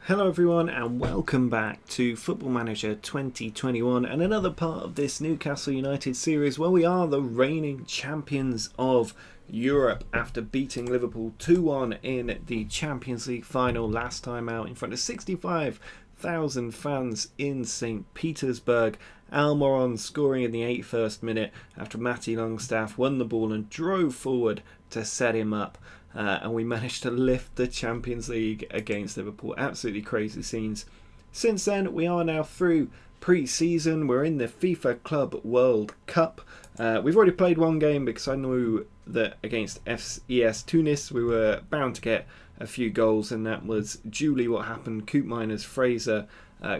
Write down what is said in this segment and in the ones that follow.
Hello everyone and welcome back to Football Manager 2021 and another part of this Newcastle United series where we are the reigning champions of Europe after beating Liverpool 2-1 in the Champions League final last time out in front of 65,000 fans in St. Petersburg. Almiron scoring in the 81st minute after Matty Longstaff won the ball and drove forward to set him up. And we managed to lift the Champions League against Liverpool. Absolutely crazy scenes. Since then, we are now through pre-season. We're in the FIFA Club World Cup. We've already played one game because I knew that against FES Tunis we were bound to get a few goals, and that was duly what happened. Koopmeiners, Fraser,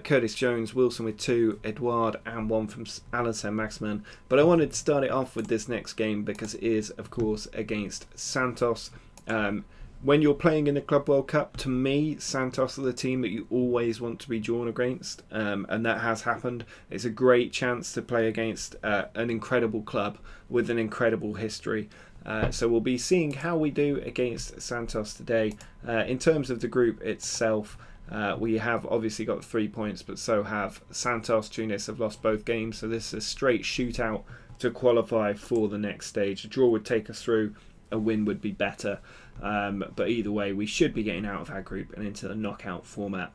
Curtis Jones, Wilson with 2, Edouard and 1 from Alan Saint-Maximin. But I wanted to start it off with this next game because it is, of course, against Santos. When you're playing in the Club World Cup, to me, Santos are the team that you always want to be drawn against, and that has happened. It's a great chance to play against an incredible club with an incredible history. So we'll be seeing how we do against Santos today. In terms of the group itself, we have obviously got 3 points, but so have Santos. Tunis have lost both games, so this is a straight shootout to qualify for the next stage. A draw would take us through. A win would be better, but either way we should be getting out of our group and into the knockout format.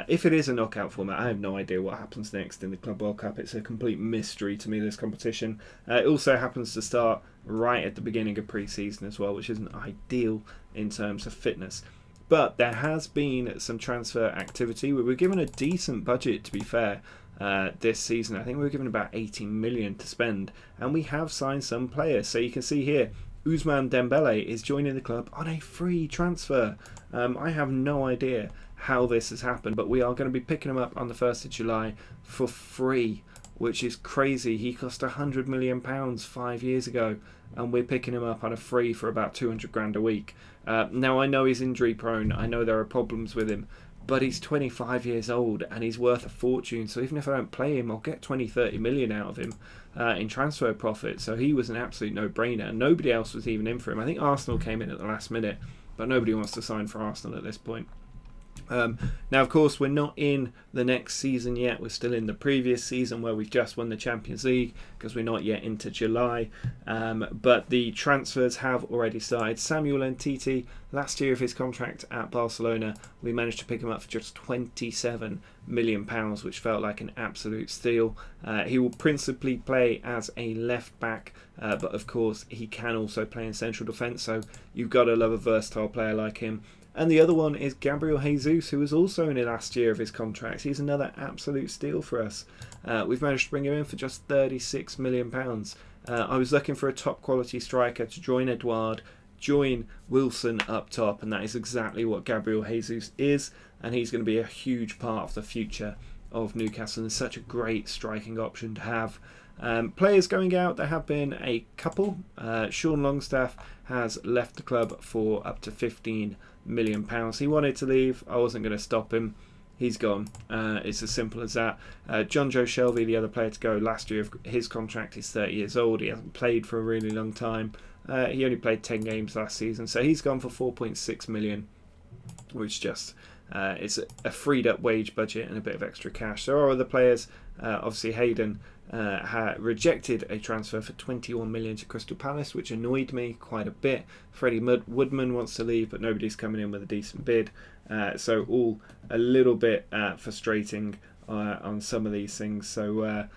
If it is a knockout format, I have no idea what happens next in the Club World Cup. It's a complete mystery to me, this competition. It also happens to start right at the beginning of pre-season as well, which isn't ideal in terms of fitness. But there has been some transfer activity. We were given a decent budget, to be fair, this season. I think we were given about 18 million to spend, and we have signed some players. So you can see here, Ousmane Dembele is joining the club on a free transfer. I have no idea how this has happened, but we are going to be picking him up on the 1st of July for free, which is crazy. He cost £100 million 5 years ago, and we're picking him up on a free for about 200 grand a week. Now, I know he's injury prone. I know there are problems with him, but he's 25 years old and he's worth a fortune. So even if I don't play him, I'll get 20-30 million out of him in transfer profit. So he was an absolute no-brainer. Nobody else was even in for him. I think Arsenal came in at the last minute, but nobody wants to sign for Arsenal at this point. Now, of course, we're not in the next season yet. We're still in the previous season where we've just won the Champions League because we're not yet into July. But the transfers have already started. Samuel Umtiti, last year of his contract at Barcelona, we managed to pick him up for just £27 million, which felt like an absolute steal. He will principally play as a left back, but of course he can also play in central defence, so you've got to love a versatile player like him. And the other one is Gabriel Jesus, who was also in the last year of his contract. He's another absolute steal for us. We've managed to bring him in for just £36 million. I was looking for a top quality striker to join Edouard, join Wilson up top, and that is exactly what Gabriel Jesus is, and he's going to be a huge part of the future of Newcastle and such a great striking option to have. Players going out, there have been a couple. Sean Longstaff has left the club for up to £15 million. He wanted to leave. I wasn't going to stop him. He's gone. It's as simple as that. Jonjo Shelvey, the other player to go last year of his contract, is 30 years old. He hasn't played for a really long time. He only played 10 games last season, so he's gone for 4.6 million, which just it's a freed up wage budget and a bit of extra cash. There are other players. Obviously Hayden rejected a transfer for 21 million to Crystal Palace, which annoyed me quite a bit. Freddie Woodman wants to leave, but nobody's coming in with a decent bid. So all a little bit frustrating on some of these things. So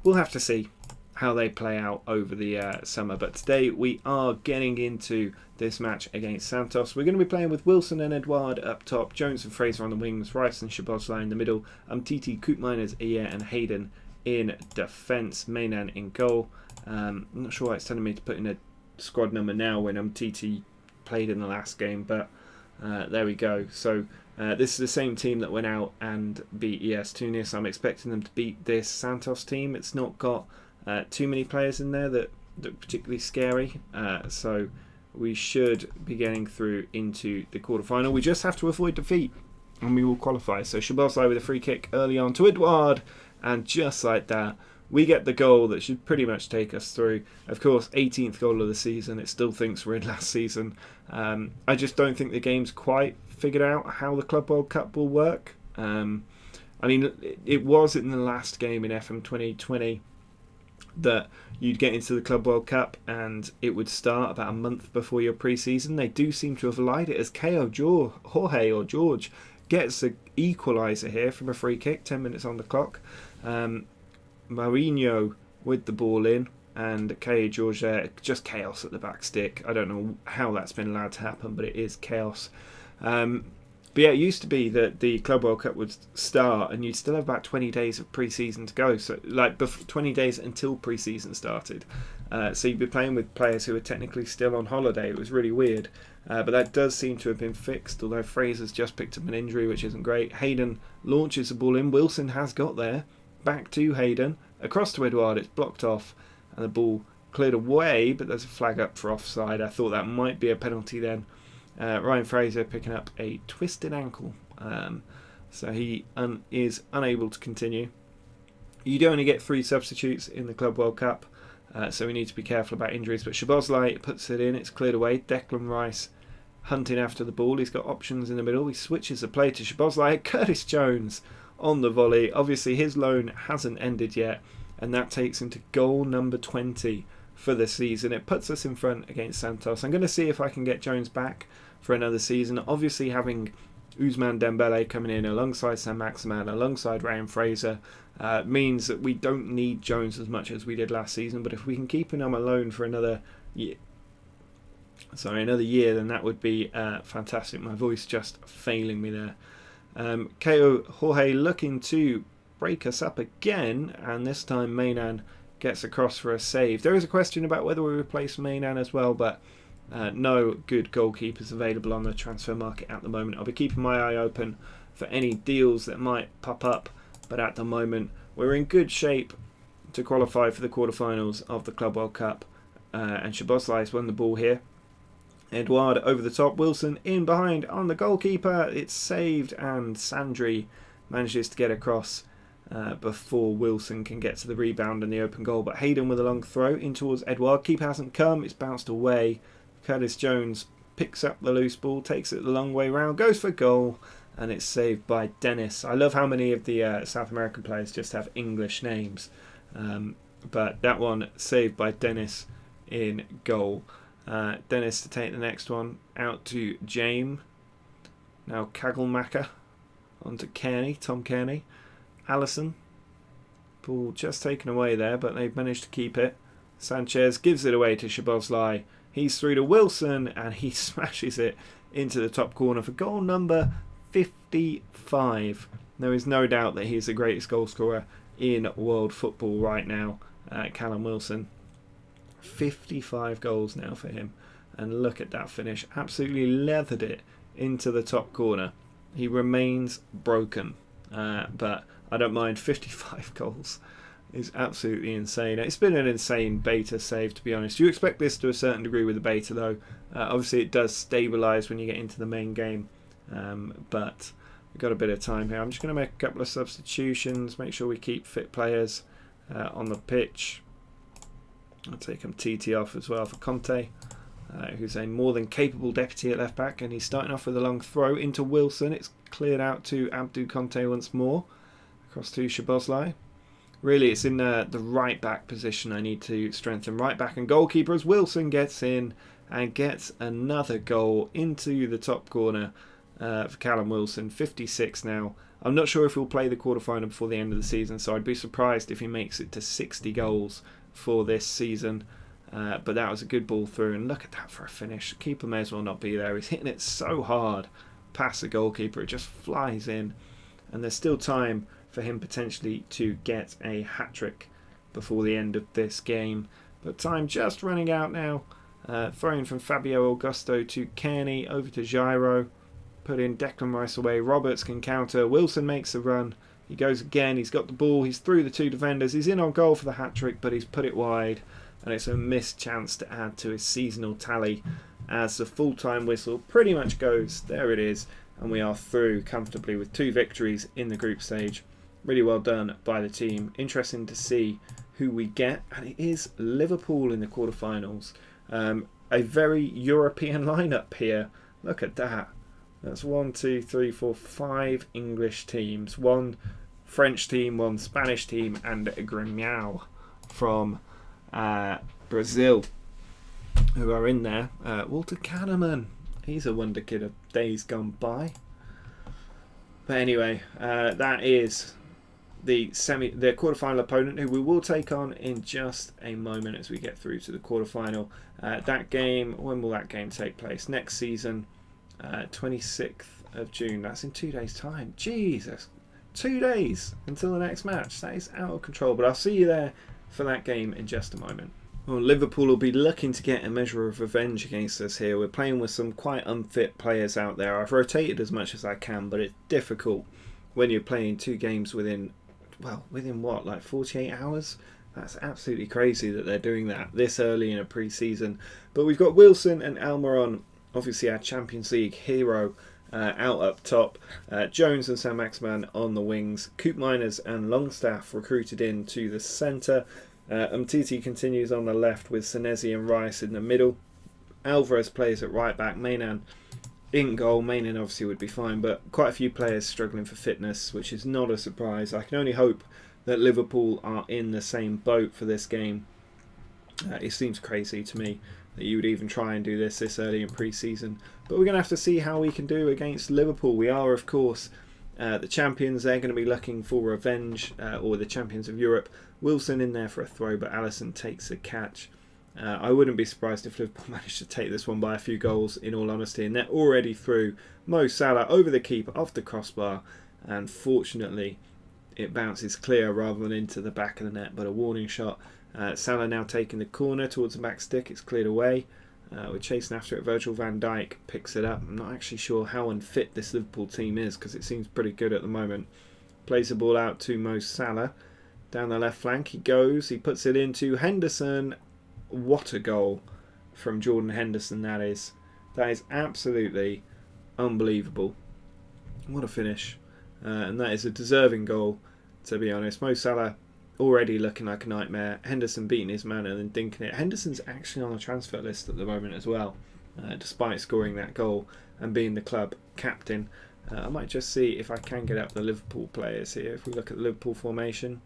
we'll have to see how they play out over the summer. But today we are getting into this match against Santos. We're going to be playing with Wilson and Edouard up top, Jones and Fraser on the wings, Rice and Szoboszlai in the middle, Umtiti, Koopmeiners, Iya and Hayden in defence, Mainan in goal. I'm not sure why it's telling me to put in a squad number now when Umtiti played in the last game, but there we go. So this is the same team that went out and beat ES Tunis. I'm expecting them to beat this Santos team. It's not got too many players in there that are particularly scary, so we should be getting through into the quarterfinal. We just have to avoid defeat and we will qualify. So Szoboszlai with a free kick early on to Edouard, and just like that we get the goal that should pretty much take us through. Of course, 18th goal of the season. It still thinks we're in last season. I just don't think the game's quite figured out how the Club World Cup will work. I mean, it was in the last game in FM 2020 that you'd get into the Club World Cup and it would start about a month before your pre-season. They do seem to have lied it as Jorge gets the equaliser here from a free kick, 10 minutes on the clock. Mourinho with the ball in, and Jorge, just chaos at the back stick. I don't know how that's been allowed to happen, but it is chaos. But yeah, it used to be that the Club World Cup would start and you'd still have about 20 days of pre-season to go. So, 20 days until pre-season started. So you'd be playing with players who were technically still on holiday. It was really weird. But that does seem to have been fixed, although Fraser's just picked up an injury, which isn't great. Hayden launches the ball in. Wilson has got there. Back to Hayden. Across to Edouard. It's blocked off. And the ball cleared away, but there's a flag up for offside. I thought that might be a penalty then. Ryan Fraser picking up a twisted ankle, so he is unable to continue. You do only get 3 substitutes in the Club World Cup, so we need to be careful about injuries. But Szoboszlai puts it in, it's cleared away. Declan Rice hunting after the ball, he's got options in the middle, he switches the play to Szoboszlai. Curtis Jones on the volley. Obviously his loan hasn't ended yet, and that takes him to goal number 20 for the season. It puts us in front against Santos. I'm going to see if I can get Jones back for another season. Obviously having Ousmane Dembele coming in alongside Saint-Maximin, alongside Ryan Fraser, means that we don't need Jones as much as we did last season. But if we can keep him on loan for another year, then that would be fantastic. My voice just failing me there. Jorge looking to break us up again, and this time Mainan gets across for a save. There is a question about whether we replace Mainan as well, but no good goalkeepers available on the transfer market at the moment. I'll be keeping my eye open for any deals that might pop up, but at the moment we're in good shape to qualify for the quarterfinals of the Club World Cup. And Szoboszlai's won the ball here. Edouard over the top, Wilson in behind on the goalkeeper. It's saved, and Sandri manages to get across before Wilson can get to the rebound and the open goal. But Hayden with a long throw in towards Edouard. Keeper hasn't come, it's bounced away. Curtis Jones picks up the loose ball, takes it the long way round, goes for goal, and it's saved by Dennis. I love how many of the South American players just have English names, but that one saved by Dennis in goal. Dennis to take the next one out to James. Now Kagelmacher on to Kearney, Tom Kearney. Allison, ball just taken away there, but they've managed to keep it. Sanchez gives it away to Szoboszlai. He's through to Wilson, and he smashes it into the top corner for goal number 55. There is no doubt that he's the greatest goal scorer in world football right now, Callum Wilson. 55 goals now for him, and look at that finish. Absolutely leathered it into the top corner. He remains broken, but I don't mind. 55 goals is absolutely insane. It's been an insane beta save, to be honest. You expect this to a certain degree with the beta, though. Obviously it does stabilise when you get into the main game, but we've got a bit of time here. I'm just going to make a couple of substitutions, make sure we keep fit players on the pitch. I'll take TT off as well for Conte, who's a more than capable deputy at left back, and he's starting off with a long throw into Wilson. It's cleared out to Abdou Conte once more, across to Szoboszlai. Really, it's in the right back position I need to strengthen. Right back and goalkeeper as Wilson gets in and gets another goal into the top corner for Callum Wilson. 56 now. I'm not sure if he'll play the quarterfinal before the end of the season, so I'd be surprised if he makes it to 60 goals for this season. But that was a good ball through, and look at that for a finish. The keeper may as well not be there. He's hitting it so hard past the goalkeeper, it just flies in, and there's still time for him potentially to get a hat-trick before the end of this game. But time just running out now. Throwing from Fabio Augusto to Kearney, over to Jairo. Put in Declan Rice away. Roberts can counter. Wilson makes the run. He goes again. He's got the ball. He's through the 2 defenders. He's in on goal for the hat-trick, but he's put it wide. And it's a missed chance to add to his seasonal tally as the full-time whistle pretty much goes. There it is. And we are through comfortably with 2 victories in the group stage. Really well done by the team. Interesting to see who we get, and it is Liverpool in the quarterfinals. A very European lineup here. Look at that. That's 1, 2, 3, 4, 5 English teams, 1 French team, 1 Spanish team, and a Grêmio from Brazil who are in there. Walter Kahneman, he's a wonder kid of days gone by. But anyway, that is the quarterfinal opponent, who we will take on in just a moment as we get through to the quarterfinal. That game, when will that game take place? Next season, 26th of June. That's in 2 days' time. Jesus, 2 days until the next match. That is out of control. But I'll see you there for that game in just a moment. Well, Liverpool will be looking to get a measure of revenge against us here. We're playing with some quite unfit players out there. I've rotated as much as I can, but it's difficult when you're playing 2 games within what, like 48 hours? That's absolutely crazy that they're doing that this early in a pre-season. But we've got Wilson and Almiron, obviously our Champions League hero, out up top. Jones and Saint-Maximin on the wings. Koopmeiners and Longstaff recruited into the centre. Umtiti continues on the left with Senesi and Rice in the middle. Alvarez plays at right back. Mainan in goal. Mainan obviously would be fine, but quite a few players struggling for fitness, which is not a surprise. I can only hope that Liverpool are in the same boat for this game. It seems crazy to me that you would even try and do this early in pre-season, but we're going to have to see how we can do against Liverpool. We are, of course, the champions. They're going to be looking for revenge, or the champions of Europe. Wilson in there for a throw, but Alisson takes a catch. I wouldn't be surprised if Liverpool managed to take this one by a few goals, in all honesty, and they're already through. Mo Salah over the keeper, off the crossbar, and fortunately it bounces clear rather than into the back of the net, but a warning shot. Salah now taking the corner towards the back stick. It's cleared away. We're chasing after it. Virgil van Dijk picks it up. I'm not actually sure how unfit this Liverpool team is, because it seems pretty good at the moment. Plays the ball out to Mo Salah. Down the left flank he goes. He puts it into Henderson. What a goal from Jordan Henderson that is. That is absolutely unbelievable. What a finish. And that is a deserving goal, to be honest. Mo Salah already looking like a nightmare. Henderson beating his man and then dinking it. Henderson's actually on the transfer list at the moment as well, despite scoring that goal and being the club captain. I might just see if I can get up the Liverpool players here. If we look at the Liverpool formation,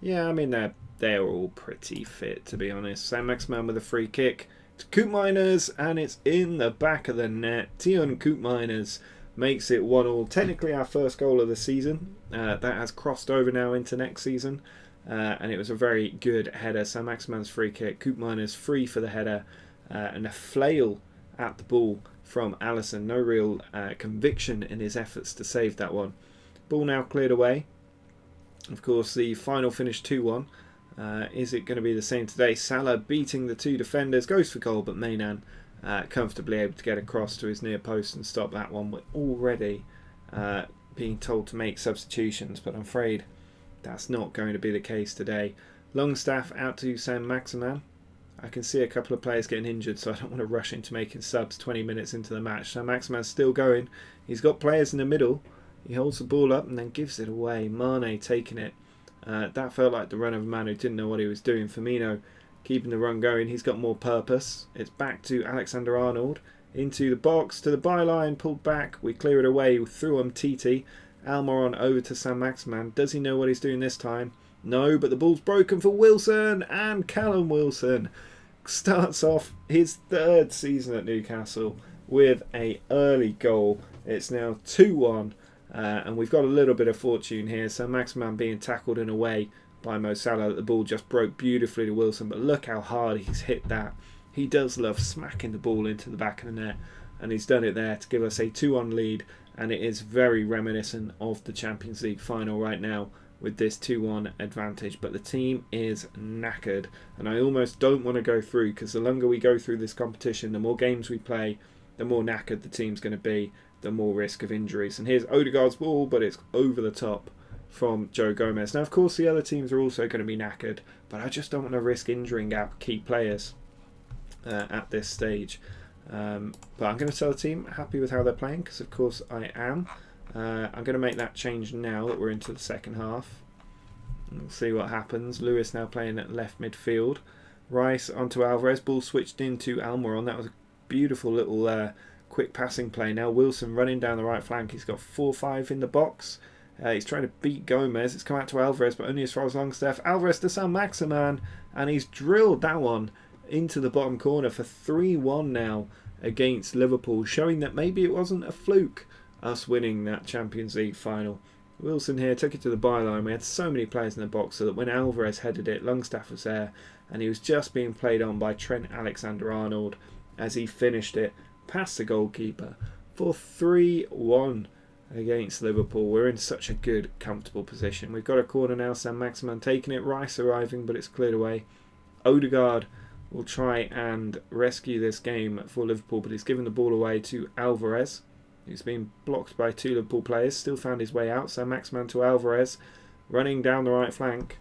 yeah, I mean they're all pretty fit, to be honest. Saint-Maximin with a free kick to Koopmeiners, and it's in the back of the net. Teun Koopmeiners makes it 1-1. Technically our first goal of the season. That has crossed over now into next season, and it was a very good header. Saint-Maximin's free kick, Koopmeiners free for the header, and a flail at the ball from Alisson. No real conviction in his efforts to save that one. Ball now cleared away. Of course, the final finish 2-1. Is it going to be the same today? Salah beating the 2 defenders, goes for goal, but Mainan comfortably able to get across to his near post and stop that one. We're already being told to make substitutions, but I'm afraid that's not going to be the case today. Longstaff out to Saint-Maximin. I can see a couple of players getting injured, so I don't want to rush into making subs 20 minutes into the match. Saint-Maximin's still going. He's got players in the middle. He holds the ball up and then gives it away. Mane taking it. That felt like the run of a man who didn't know what he was doing. Firmino keeping the run going. He's got more purpose. It's back to Alexander-Arnold. Into the box, to the byline, pulled back. We clear it away through Umtiti. Almiron over to Saint-Maximin. Does he know what he's doing this time? No, but the ball's broken for Wilson, and Callum Wilson starts off his 3rd season at Newcastle with an early goal. It's now 2-1. And we've got a little bit of fortune here. Saint-Maximin being tackled in a way by Mo Salah that the ball just broke beautifully to Wilson. But look how hard he's hit that. He does love smacking the ball into the back of the net. And he's done it there to give us a 2-1 lead. And it is very reminiscent of the Champions League final right now with this 2-1 advantage. But the team is knackered. And I almost don't want to go through, because the longer we go through this competition, the more games we play, the more knackered the team's going to be, the more risk of injuries. And here's Odegaard's ball, but it's over the top from Joe Gomez. Now, of course, the other teams are also going to be knackered, but I just don't want to risk injuring our key players at this stage. But I'm going to tell the team happy with how they're playing, because of course I am. I'm going to make that change now that we're into the second half. We'll see what happens. Lewis now playing at left midfield. Rice onto Alvarez. Ball switched into Almiron. That was a beautiful little quick passing play. Now Wilson running down the right flank. He's got 4-5 in the box. He's trying to beat Gomez. It's come out to Alvarez, but only as far as Longstaff. Alvarez to Saint-Maximin, and he's drilled that one into the bottom corner for 3-1 now against Liverpool, showing that maybe it wasn't a fluke, us winning that Champions League final. Wilson here took it to the byline. We had so many players in the box so that when Alvarez headed it, Longstaff was there, and he was just being played on by Trent Alexander-Arnold as he finished it past the goalkeeper for 3-1 against Liverpool. We're in such a good, comfortable position. We've got a corner now. Saint-Maximin taking it. Rice arriving, but it's cleared away. Odegaard will try and rescue this game for Liverpool, but he's given the ball away to Alvarez, who's been blocked by 2 Liverpool players. Still found his way out. Saint-Maximin to Alvarez, running down the right flank.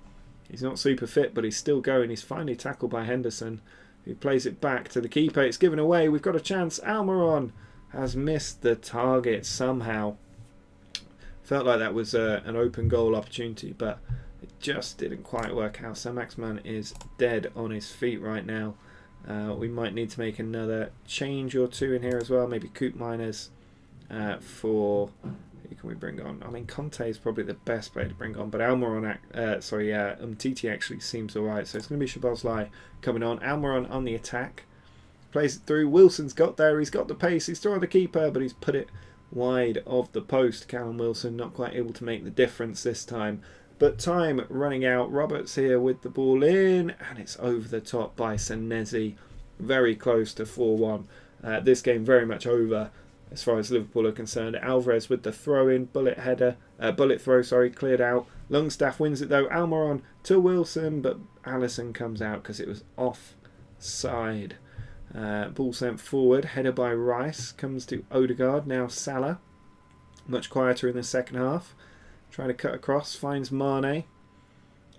He's not super fit, but he's still going. He's finally tackled by Henderson, who plays it back to the keeper. It's given away. We've got a chance. Almiron has missed the target somehow. Felt like that was an open goal opportunity, but it just didn't quite work out. Saint-Maximin is dead on his feet right now. We might need to make another change or two in here as well. Maybe Koopmeiners for... Who can we bring on? I mean, Conte is probably the best player to bring on, but Almiron, Umtiti actually seems alright. So it's going to be Szoboszlai coming on. Almiron on the attack. Plays it through. Wilson's got there. He's got the pace. He's still on the keeper, but he's put it wide of the post. Callum Wilson not quite able to make the difference this time. But time running out. Roberts here with the ball in, and it's over the top by Senesi. Very close to 4-1. This game very much over as far as Liverpool are concerned. Alvarez with the throw-in, bullet throw, cleared out. Longstaff wins it though. Almiron to Wilson, but Alisson comes out because it was offside. Ball sent forward, header by Rice, comes to Odegaard, now Salah. Much quieter in the second half. Trying to cut across, finds Mane.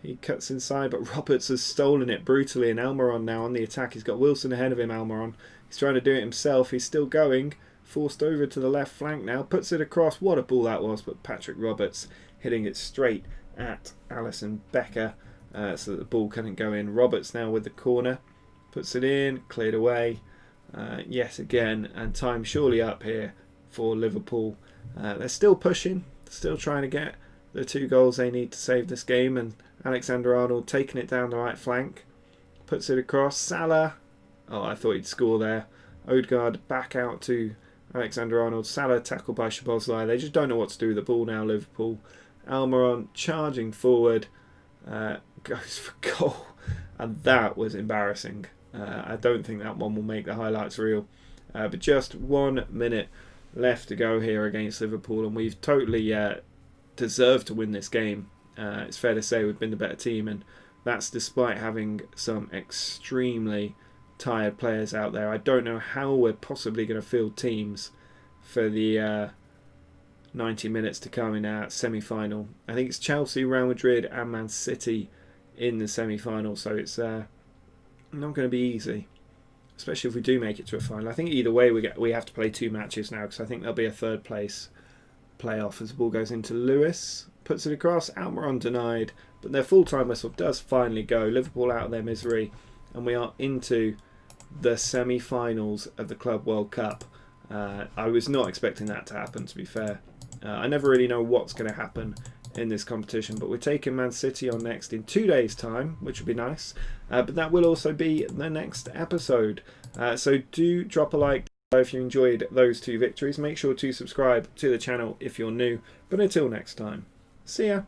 He cuts inside, but Roberts has stolen it brutally, and Almiron now on the attack. He's got Wilson ahead of him, Almiron. He's trying to do it himself. He's still going. Forced over to the left flank now. Puts it across. What a ball that was, but Patrick Roberts hitting it straight at Alisson Becker so that the ball couldn't go in. Roberts now with the corner. Puts it in. Cleared away. Yes, again. And time surely up here for Liverpool. They're still pushing. Still trying to get the 2 goals they need to save this game. And Alexander-Arnold taking it down the right flank. Puts it across. Salah. Oh, I thought he'd score there. Odegaard back out to Alexander-Arnold. Salah tackled by Szoboszlai. They just don't know what to do with the ball now, Liverpool. Almiron charging forward. Goes for goal. And that was embarrassing. I don't think that one will make the highlights reel. But just 1 minute left to go here against Liverpool. And we've totally deserved to win this game. It's fair to say we've been the better team. And that's despite having some extremely tired players out there. I don't know how we're possibly going to field teams for the 90 minutes to come in our semi-final. I think it's Chelsea, Real Madrid and Man City in the semi-final, so it's not going to be easy, especially if we do make it to a final. I think either way we have to play 2 matches now, because I think there'll be a 3rd place playoff as the ball goes into Lewis. Puts it across. Almiron denied, but their full-time whistle does finally go. Liverpool out of their misery, and we are into the semi-finals of the Club World Cup. I was not expecting that to happen, to be fair. I never really know what's going to happen in this competition, but we're taking Man City on next in 2 days' time, which would be nice. But that will also be the next episode. So do drop a like if you enjoyed those 2 victories. Make sure to subscribe to the channel if you're new. But until next time, see ya.